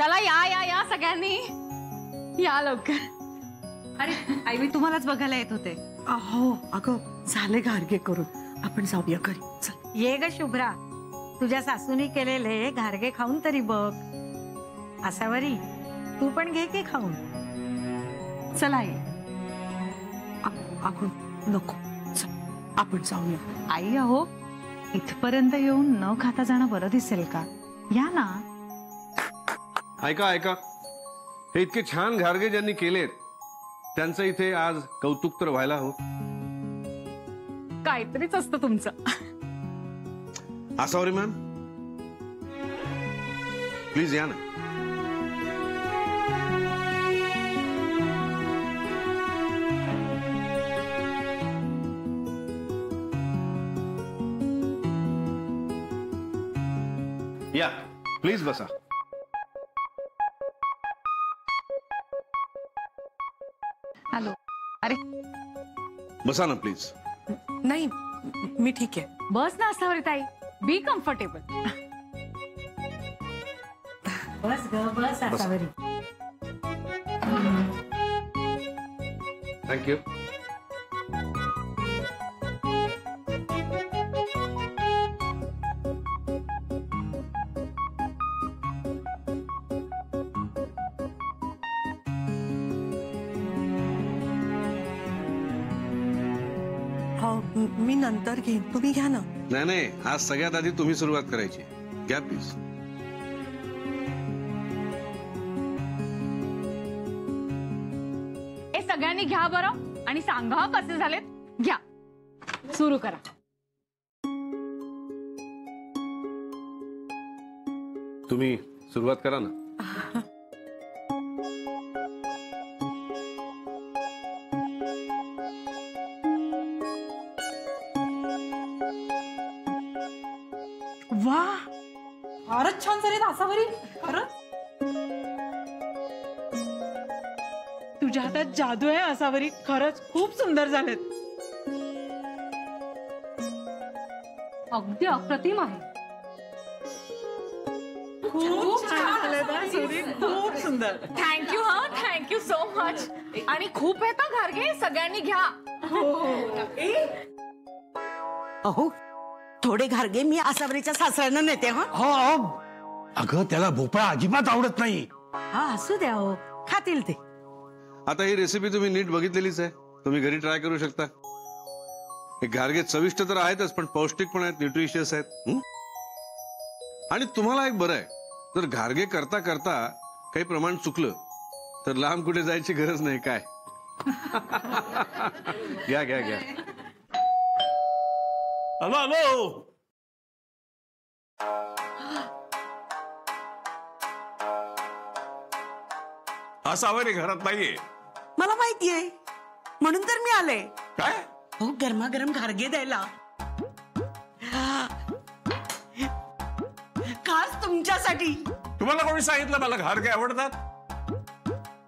चला या या या सगळ्यांनी या लवकर। अरे आई मी तुम्हालाच बघायला येत होते। अहो अगं झाले घारगे करून आपण जाऊया घरी चल। ये ग शुभ्रा, तुझ्या सासूनी केलेले घारगे खाऊन तरी बघ। आसावरी तू पण घे की खाऊन। चला आई। अगं नको चल आपण जाऊया। आई अहो इथपर्यंत येऊन न खाता जाणं बरं दिसेल का? या ना। ऐका ऐका, हे इतके छान घारगे ज्यांनी केलेत त्यांचं इथे आज कौतुक तर व्हायला हो। काहीतरीच असतं तुमचं। आसावरी मॅम प्लीज या ना। या प्लीज बसा। हॅलो। अरे बसा ना प्लीज। नाही मी ठीक आहे। बस ना आसावरी ताई, बी कम्फर्टेबल। बस ग बस आसावरी। थँक्यू। मी नंतर घेईन तुम्ही घ्या ना। नाही नाही, आज सगळ्यात आधी तुम्ही सुरुवात करायची। घ्या प्लीज। हे सगळ्यांनी घ्या बरं आणि सांगा कसे झालेत। घ्या सुरू करा। तुम्ही सुरुवात करा ना। वा फारच छान झाले आसावरी। खरं तुझ्या हातात जादू आहे आसावरी। खरंच खूप सुंदर झालेत। अगदी अप्रतिम आहे। खूप छान झालेत आसावरी, खूप सुंदर। थँक्यू हा, थँक्यू सो मच। आणि खूप येतं घारगे, सगळ्यांनी घ्या। अहो थोडे घारगे मी आसावरीच्या सासऱ्यांना नेते। हा हो अगं त्याला भोपळा अजिबात आवडत नाही। हा असू द्या हो, खातील ते। आता ही रेसिपी तुम्ही नीट बघितलेलीच आहे, तुम्ही घरी ट्राय करू शकता। हे घारगे चविष्ट तर आहेतच पण पौष्टिक पण आहेत, न्यूट्रिशियस आहेत। आणि तुम्हाला एक बरं आहे, जर घारगे करता करता काही प्रमाण चुकलं तर लांब कुठे जायची गरज नाही। काय घ्या घ्या घ्या। हॅलो हॅलो आसावरी घरात नाहीये। मला माहितीये म्हणून तर मी आले। काय? हो गरमागरम घारगे द्यायला खास तुमच्यासाठी। तुम्हाला कोणी सांगितलं मला घारगे आवडतात?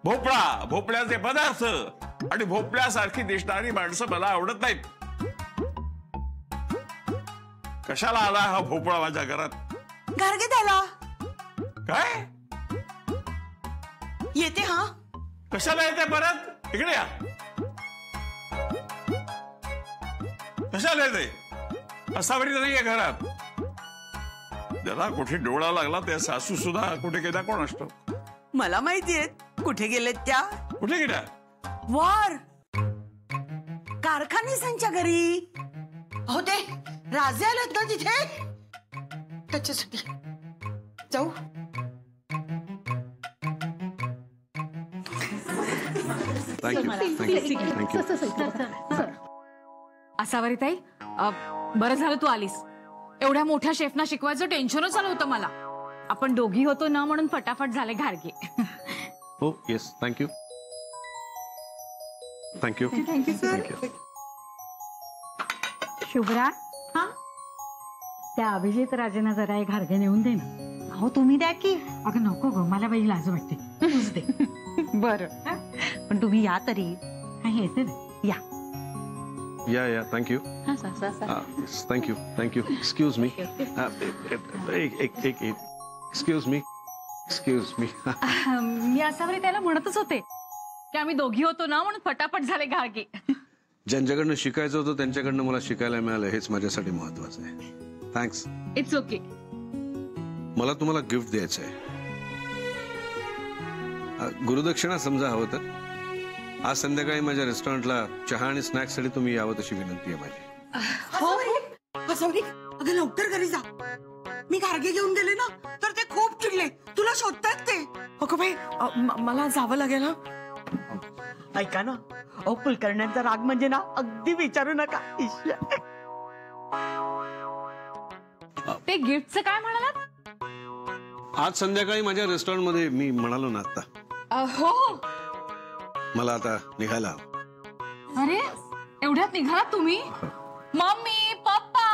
भोपळा, भोपळ्याचे पदार्थ आणि भोपळ्यासारखी दिसणारी माणसं मला आवडत नाहीत। कशाला आला हा भोपळा माझ्या घरात? घारगे द्यायला। काय? येते हा। कशाला येते परत? इकडे या। कशाला येते? आसावरी नाहीये घरात। त्याला कुठे डोळा लागला त्या सासू सुद्धा कुठे गेल्या कोण असतो? मला माहितीये कुठे गेलेत त्या। कुठे गेल्या? वर कारखानेसांच्या घरी। हो ते राजे आलेत ना तिथे, त्याच्यासाठी जाऊ। आसावरी ताई, बरं झालं तू आलीस। एवढ्या मोठ्या शेफना शिकवायचं टेन्शनच आलं होतं मला। आपण दोघी होतो ना म्हणून फटाफट झाले घारगे। हो yes thank you thank you thank you. Shubhra, हा त्या अभिजित राजेंना जरा एक घारगे नेऊन दे ना। अहो तुम्ही द्या की। अगं नको ग, मला बाई लाज वाटते, तूच दे। बरं पण तुम्ही या तरी। हा येते ना, या। या thank you thank you thank you. Excuse me, excuse me excuse me. मी असावरी त्याला म्हणतच होते की आम्ही दोघी होतो ना म्हणून फटाफट झाले घारगे. ज्यांच्याकडनं शिकायचं होतं त्यांच्याकडनं मला शिकायला मिळालं हेच माझ्यासाठी महत्वाचं आहे. थँक्स. It's okay. मला तुम्हाला गिफ्ट द्यायचं आहे. गुरुदक्षिणा समजा हवं तर. आज संध्याकाळी माझ्या रेस्टॉरंटला चहा आणि स्नॅक्स साठी तुम्ही यावं तशी विनंती आहे माझी. असवरी अगं लवकर घरी जा. मी घारगे घेऊन गेले ना तर ते खूप चिडले. तुला शोधतात ते. अगं बाई मला जावं लागेल ना. ऐका ना, अहो कुलकर्ण्यांचा राग म्हणजे ना अगदी विचारू नका. ते गिफ्टचं काय म्हणालात? आज संध्याकाळी माझ्या रेस्टॉरंट मध्ये मी म्हणालो ना आता. हो. मला आता निघायला हवं. अरे एवढ्यात निघालात तुम्ही? मम्मी पप्पा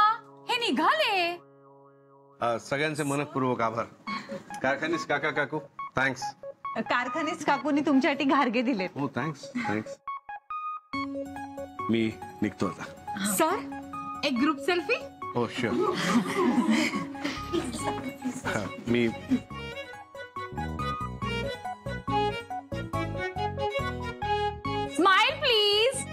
हे निघाले. सगळ्यांचे मनपूर्वक आभार. कारखानीस काका काकू थँक्स. कारखानेच काकूनी तुमच्यासाठी घारगे दिलेत. हो थँक्स थँक्स. मी निघतो आता. सर एक ग्रुप सेल्फी. हो शुअर. Me smile please.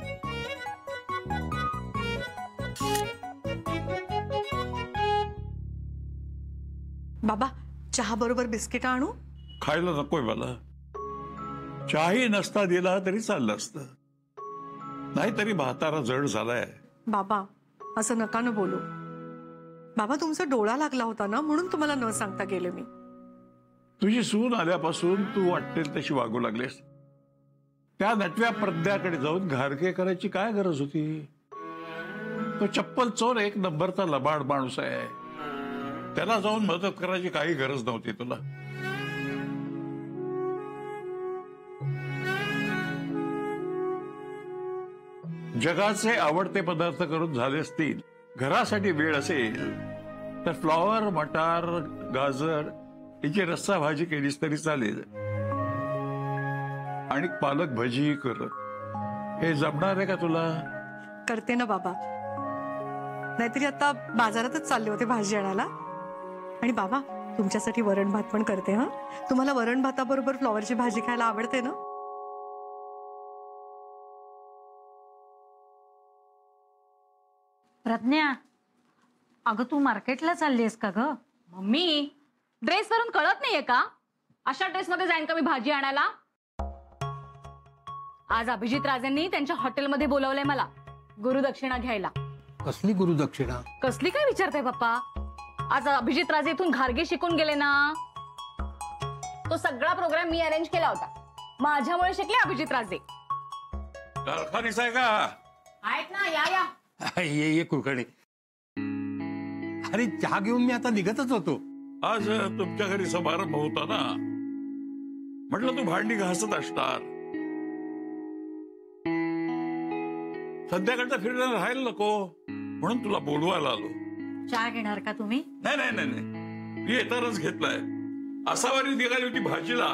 बाबा चहा बरोबर बिस्किट आणू? खायला नकोय मला. चहाही नसता दिला तरी चाललं असतं. नाहीतरी भातारा जड झालाय. बाबा असं नका न बोलू. बाबा तुमचा डोळा लागला होता ना म्हणून तुम्हाला न सांगता गेले मी. तुझी सून आल्यापासून तू वाटेल तशी वागू लागलेस. त्या नटव्या प्रज्ञाकडे जाऊन घारगे करायची काय गरज होती? तो चप्पल चोर एक नंबरचा लबाड माणूस आहे. त्याला जाऊन मदत करायची काही गरज नव्हती तुला. जगाचे आवडते पदार्थ करून झाले असतील, घरासाठी वेळ असेल तर फ्लॉवर, मटार, गाजर याची रस्सा भाजी केलीस तरी चालेल. आणि पालक भजी कर. हे जमणार आहे का तुला? करते ना बाबा. नाहीतरी आता बाजारातच चालले होते भाजी आणायला. आणि बाबा तुमच्यासाठी वरण भात पण करते. हा तुम्हाला वरण भाताबरोबर फ्लॉवरची भाजी खायला आवडते ना? प्रज्ञा अगं तू मार्केटला चाललीस का ग? मम्मी ड्रेस वरून कळत नाहीये का? अशा ड्रेस मध्ये जाईन का मी भाजी आणायला? आज अभिजित राजेंनी त्यांच्या हॉटेलमध्ये बोलवलंय मला गुरुदक्षिणा घ्यायला. कसली गुरुदक्षिणा? कसली काय विचारताय पप्पा? आज अभिजित राजे इथून घारगे शिकून गेले ना. तो सगळा प्रोग्राम मी अरेंज केला होता. माझ्यामुळे शिकले अभिजित राजे. कारखानीच आहे का? आहेत ना. या ये कुलकर्णी. अरे चहा घेऊन मी आता निघतच होतो. आज तुमच्या घरी समारंभ होता ना, म्हटलं तू भांडी घासत असणार. संध्याकाळचा फिरणं राहायला नको म्हणून तुला बोलवायला आलो. चहा घेणार का तुम्ही? नाही नाही नाही नाही, मी येतानाच घेतलाय. असावारी निघाली होती भाजीला,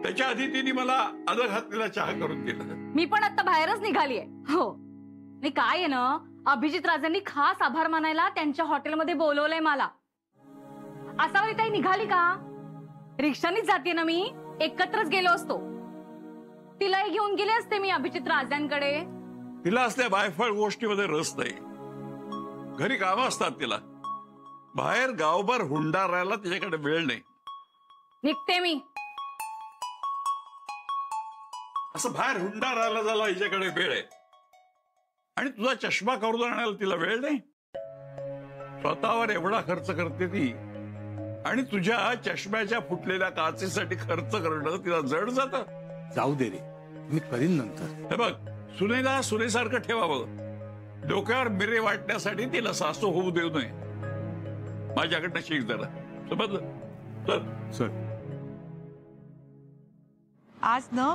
त्याच्या आधी तिने मला अलग हातलेला चहा करून दिला. मी पण आता बाहेरच निघालीये. हो नाही काय आहे ना, अभिजित राजांनी खास आभार मानायला त्यांच्या हॉटेलमध्ये बोलवलंय मला. असावरी ताई निघाली का? रिक्षानीच जाते ना मी. एकत्रच गेलो असतो. तिलाही घेऊन गेले असते मी अभिजित राजांकडे. तिला असल्या बायफळ गोष्टीमध्ये रस नाही. घरी कामं असतात तिला. बाहेर गावभर हुंडा राहायला तिच्याकडे वेळ नाही. निघते मी. असं बाहेर हुंडा राहायला झाला हिच्याकडे वेळ आहे. आणि तुझा चष्मा करून आणायला तिला वेळ नाही. स्वतःवर एवढा खर्च करते ती, आणि तुझ्या चष्म्याच्या फुटलेल्या काचेसाठी खर्च करणं तिला जड जातं. जाऊ दे रे, मी करीन नंतर. हे बघ, सुनेला सुनेसारखं ठेवावं. डोक्यावर मिरे वाटण्यासाठी तिला सासू होऊ देऊ नये. माझ्याकडनं शिक जरा. समजलं? सर आज ना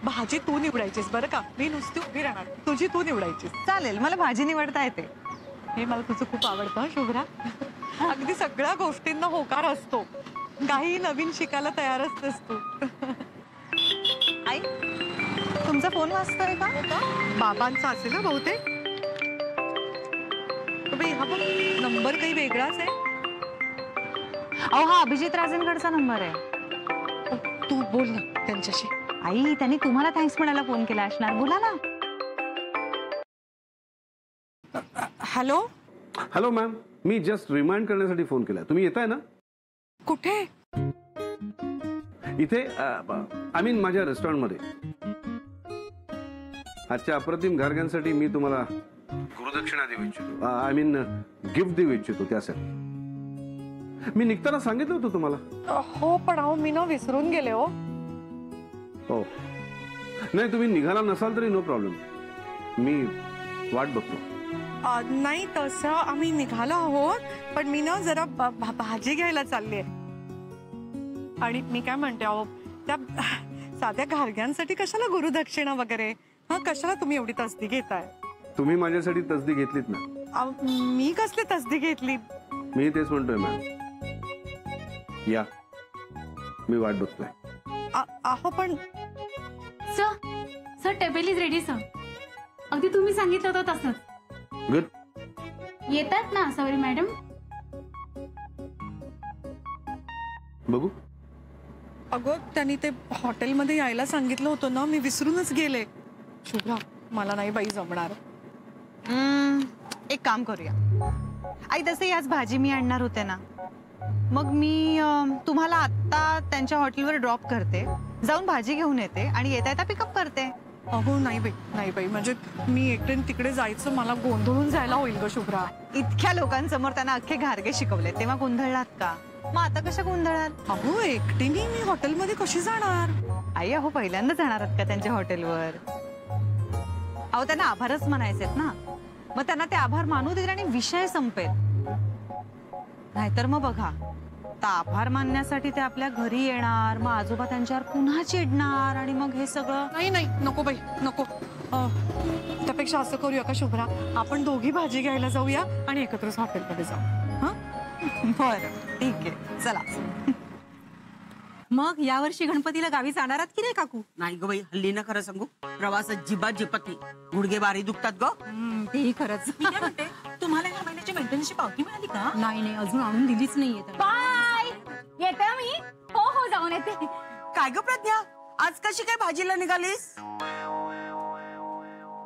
भाजी तू निवडायचीस बरं का. मी नुसती उभी राहणार. तुझी तू निवडायचीस. चालेल, मला भाजी निवडता येते. हे मला तुझं खूप आवडतं शुभ्रा. अगदी सगळ्या गोष्टींना होकार असतो. काही नवीन शिकायला तयार असतेस तू. आई, तुमचा फोन वाजतोय का? बाबांचा असेल ना बहुतेक. बाई, हा बघ नंबर काही वेगळाच आहे. अहो, हा अभिजित राजेंकडचा नंबर आहे. तू बोल ना त्यांच्याशी. आई त्यांनी तुम्हाला थँक्स म्हणायला फोन केला असणार, बोला ना. हॅलो. हॅलो मॅम, मी जस्ट रिमाइंड करण्यासाठी फोन केलाय. तुम्ही येताय ना? कुठे? इथे आय मीन माझ्या रेस्टॉरंटमध्ये. आजच्या अप्रतिम घारग्यांसाठी मी तुम्हाला गुरुदक्षिणा देऊ इच्छितो. आय मीन गिफ्ट देऊ इच्छितो. त्यासाठी मी निघताना सांगितलं होतं तुम्हाला. हो पण अहो मी ना विसरून गेले. हो हो नाही, तुम्ही निघाला नसाल तरी नो प्रॉब्लेम, मी वाट बघतो. नाही तसं आम्ही निघालो आहोत, पण मी ना जरा भाजी घ्यायला चाललीये. आणि मी काय म्हणते अहो, त्या साध्या घारग्यांसाठी कशाला गुरुदक्षिणा वगैरे? हा कशाला तुम्ही एवढी तसदी घेताय? तुम्ही माझ्यासाठी तसदी घेतलीत ना. मी कसली तसदी घेतली? मी तेच म्हणतोय मॅम. या, मी वाट बघतोय. अहो पण sir table is ready sir. अगदी तुम्ही सांगितलं होतं तसंच. गुड. येतात ना सॉरी मॅडम? बघू. अगं त्यांनी ते हॉटेलमध्ये यायला सांगितलं होतं ना, मी विसरूनच गेले. शुभ्रा मला नाही बाई जमणार. एक काम करूया आई, तसे आज भाजी मी आणणार होते ना, मग मी तुम्हाला आत्ता त्यांच्या हॉटेलवर ड्रॉप करते, जाऊन भाजी घेऊन येते आणि येता येता पिकअप करते. अहो नाही बाई, म्हणजे मी एकटीने तिकडे जायचं, मला गोंधळून जायला होईल ग शुभ्रा. इतक्या लोकांसमोर त्यांना अख्खे घारगे शिकवले, तेव्हा गोंधळलात का? मग आता कशा गोंधळात? अहो एकटीने मी हॉटेलमध्ये कशी जाणार? आई अहो पहिल्यांदा जाणार आहात का त्यांच्या हॉटेलवर? अहो त्यांना आभारच म्हणायचे ना, मग त्यांना ते आभार मानू देतील आणि विषय संपेल. नाहीतर मग बघा, आभार मानण्यासाठी ते आपल्या घरी येणार, मग आजोबा त्यांच्यावर पुन्हा चिडणार आणि मग हे सगळं. नाही नको बाई नको. त्यापेक्षा असं करूया का शुभ्रा, आपण दोघी भाजी घ्यायला जाऊया आणि एकत्रच हॉटेलमध्ये जाऊ. हा बरं ठीक आहे, चला. मग यावर्षी गणपतीला गावी जाणार आहात की नाही काकू? नाही ग बाई, हल्ली ना खरं सांगू, प्रवास अजिबात झेपत नाही. गुडघे बारी दुखतात ग. तेही खरंच. तुम्हाला या महिन्याची मेंटेनन्सची पावती मिळाली का? नाही अजून आणून दिलीच नाहीये. बाय. येते मी. हो जाऊन येते. काय ग प्रज्ञा, आज कशी काय भाजीला निघालीस?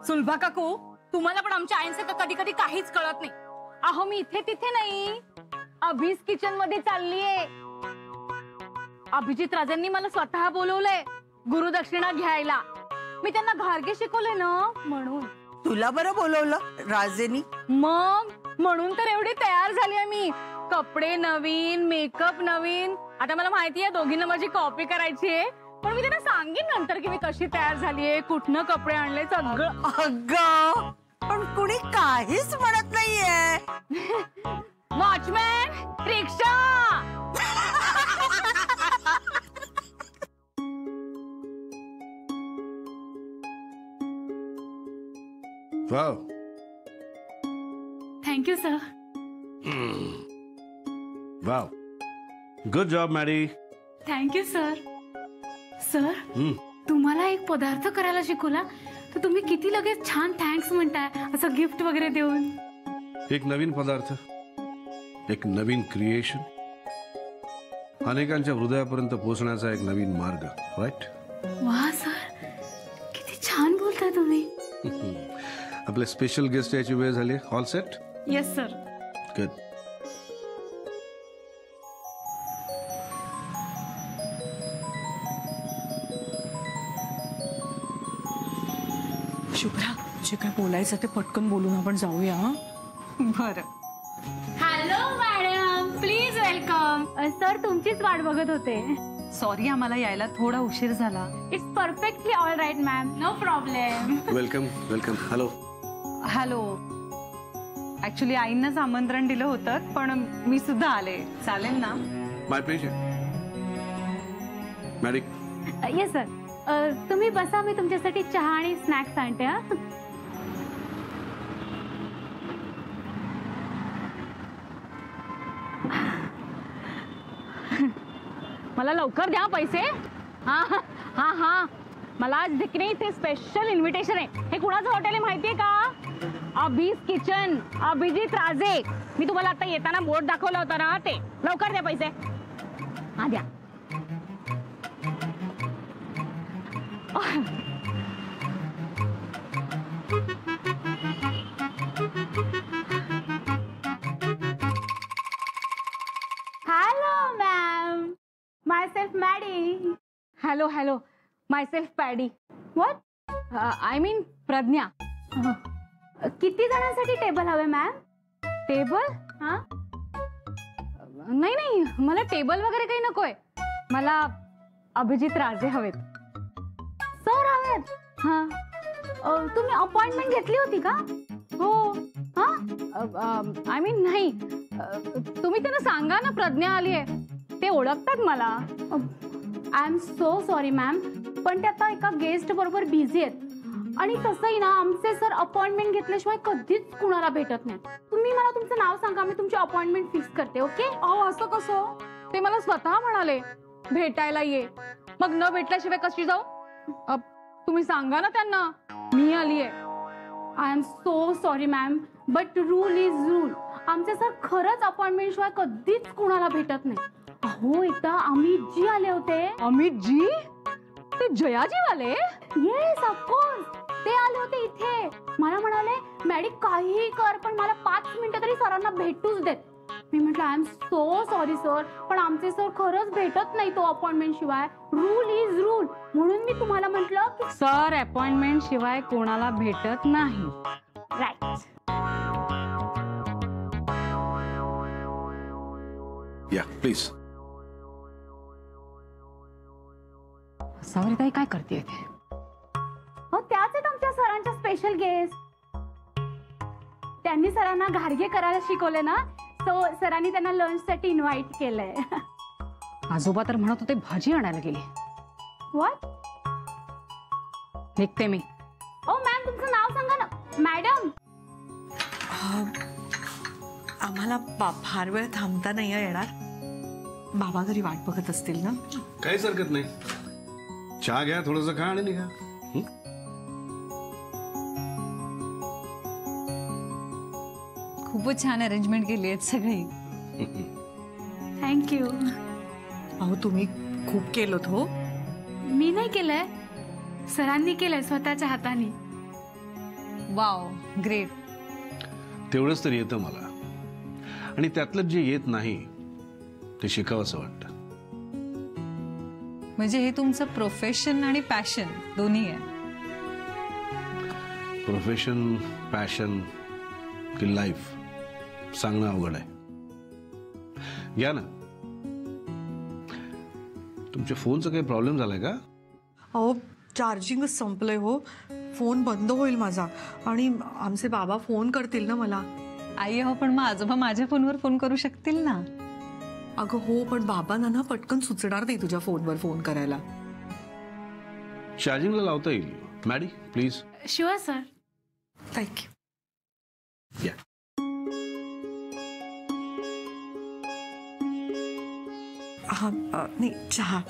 सुलभा काकू, तुम्हाला पण आमच्या आईंचं कधी कधी काहीच कळत नाही. अहो मी इथे तिथे नाही, अभिज किचन मध्ये चाललीये. अभिजित राजांनी मला स्वतः बोलवलंय गुरुदक्षिणा घ्यायला. मी त्यांना घारगे शिकवले ना म्हणून. तुला बरं बोलवलं राजेनी? मग म्हणून तर एवढी तयार झाली आहे मी. कपडे नवीन, मेकअप नवीन. आता मला माहितीये दोघींना माझी कॉपी करायची आहे, पण मी त्यांना सांगेन नंतर की मी कशी तयार झालीये, कुठनं कपडे आणले सगळं. अगं पण कुणी काहीच म्हणत नाहीये. Watchman, rickshaw. Wow. Thank you sir. Wow, good job Mary. Thank you sir. Sir तुम्हाला एक पदार्थ करायला शिकवला तर तुम्ही किती लगेच छान थँक्स म्हणताय असं गिफ्ट वगैरे देऊन. एक नवीन पदार्थ, एक नवीन क्रिएशन, अनेकांच्या हृदयापर्यंत पोहोचण्याचा एक नवीन मार्ग. राईट? वा सर, किती छान बोलताय तुम्ही. आपले स्पेशल गेस्ट याची वेळ झाली. All set? Yes sir. Good. Shubhra, जे काय बोलायचं ते पटकन बोलून आपण जाऊया. बरं. Hello madam, please welcome. Sir तुमचीच वाट बघत होते. सॉरी आम्हाला यायला थोडा उशीर झाला. It's perfectly all right ma'am, no problem. Welcome welcome. Hello. Hello. Actually आईंनाच आमंत्रण दिलं होतं, पण मी सुद्धा आले. चालेल ना? My pleasure. Mary. Yes sir. तुम्ही बसा, मी तुमच्यासाठी चहा आणि स्नॅक्स आणते. हा मला लवकर द्या पैसे. हा हा हा, मला आज दिकने इथे स्पेशल इन्व्हिटेशन आहे. हे कुणाचं हॉटेल आहे माहितीये का? अभिज किचन, अभिजित राजे. मी तुम्हाला आता येताना बोर्ड दाखवला होता ना, ते. लवकर द्या पैसे. हा द्या. Hello ma'am, my self Maddy. Hello hello, my self paddy. What? I mean Pragya. किती जणांसाठी टेबल हवे मॅम? टेबल? हा, नाही नाही, मला टेबल वगैरे काही नकोय. मला अभिजित राजे हवेत. सर हवेत? हा. तुम्ही अपॉइंटमेंट घेतली होती का? हो. हा, आय मीन नाही, तुम्ही त्यांना सांगा ना प्रज्ञा आली आहे. ते ओळखतात मला. I am so sorry ma'am, पण ते आता एका गेस्ट बरोबर बिझी आहेत. आणि तसंही ना, आमचे सर अपॉइंटमेंट घेतल्याशिवाय कधीच कुणाला भेटत नाही. तुम्ही मला तुमचं नाव सांगा, मी तुमची अपॉइंटमेंट फिक्स करते. ओके? अहो असं कसं? ते मला स्वतः म्हणाले भेटायला ये. मग न भेटल्याशिवाय कशी जाऊ? तुम्ही सांगा ना त्यांना मी आली आहे. I am so sorry ma'am, but rule is rule. आमचे सर खरंच अपॉइंटमेंट शिवाय कधीच कुणाला भेटत नाही. अहो, एकदा अमित जी आले होते. अमित जी? ते जयाजी वाले? Yes, of course. ते आले होते इथे. मला म्हणाले मॅडी काहीही कर, पण मला 5 मिनिटं तरी सरांना भेटूच देत. मी म्हटलं I am so sorry sir, पण आमचे सर खरंच भेटत नाही तो अपॉइंटमेंट शिवाय. Rule is rule. म्हणून मी तुम्हाला म्हटलं की सर अपॉइंटमेंट शिवाय कोणाला भेटत नाही. राईट. या प्लीज. सावरीताई काय करते इथे? हो, त्याच आहेत आमच्या सरांच्या स्पेशल गेस्ट. त्यांनी सरांना घारगे करायला शिकवले ना, सो सरांनी त्यांना लंच साठी इन्व्हाइट केलंय. आजोबा तर म्हणत होते भाजी आणायला गेली. व्हॉट? निघते मी. ओ मॅम, तुमचं नाव सांगा ना. मॅडम. आम्हाला फार वेळ थांबता नाही येणार. बाबा घरी वाट बघत असतील ना? काहीच हरकत नाही. चहा घ्या, थोडंसं खा आणि निघा. खूपच छान अरेंजमेंट केली आहेत सगळी. थँक्यू. अहो तुम्ही खूप केलं हो. मी नाही केलंय, सरांनी केलंय स्वतःच्या हाताने. Wow, great. तेवढंच तर येतं मला, आणि त्यातलं जे येत नाही ते शिकावंसं वाटतं. म्हणजे हे तुमचं प्रोफेशन आणि पॅशन दोन्ही आहे. प्रोफेशन, पॅशन की लाईफ सांगणं अवघड आहे. घ्या ना. तुमच्या फोनचा काही प्रॉब्लेम झालाय का? अहो चार्जिंगच संपलंय हो. फोन बंद होईल माझा, आणि आमचे बाबा फोन करतील ना मला. आई हो, पण मग आजोबा माझ्या फोनवर फोन करू शकतील ना. अगं हो, पण बाबांना ना पटकन सुचणार नाही तुझ्या फोनवर फोन करायला. चार्जिंगला लावता येईल. Maddy please. Sure sir. Thank you. या. हा, नाही चहा.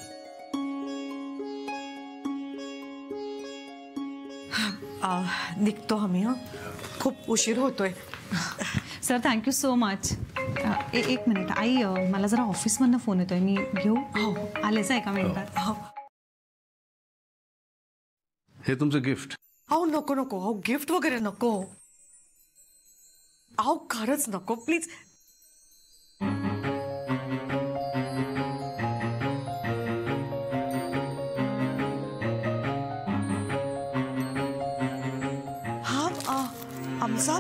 निघतो आम्ही. हा, खूप उशीर होतोय. Sir thank you so much. एक मिनिट आई, मला जरा ऑफिसमधनं फोन येतोय, मी घेऊ? हो, आलेच एका मिनिटात. हो. हे तुमचं गिफ्ट. अहो नको नको, अहो गिफ्ट वगैरे नको. अहो खरंच नको प्लीज. हा, आमचा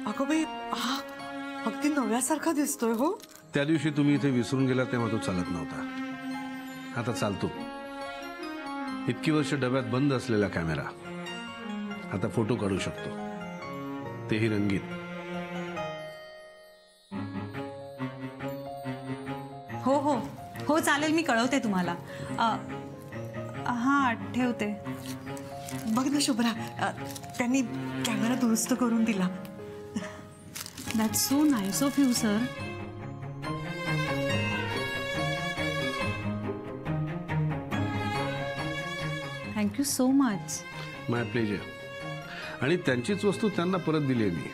अगं बाई, हा अगदी नव्यासारखा दिसतोय हो. त्या दिवशी तुम्ही इथे विसरून गेला तेव्हा तो चालत नव्हता, आता चालतो. इतकी वर्ष डब्यात बंद असलेला कॅमेरा आता फोटो काढू शकतो, तेही रंगीत. हो हो हो, चालेल, मी कळवते तुम्हाला. हा, ठेवते. बघ ना शुभ्रा, त्यांनी कॅमेरा दुरुस्त करून दिला. That's so nice of you sir. Thank you so much. My pleasure. आणि त्यांचीच वस्तू त्यांना परत दिली आहे मी.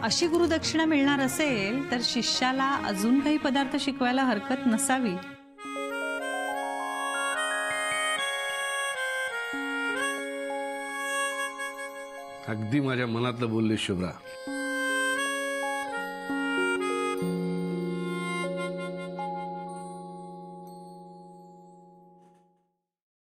अशी गुरुदक्षिणा मिळणार असेल तर शिष्याला अजून काही पदार्थ शिकवायला हरकत नसावी. अगदी माझ्या मनातलं बोलले शुभ्रा.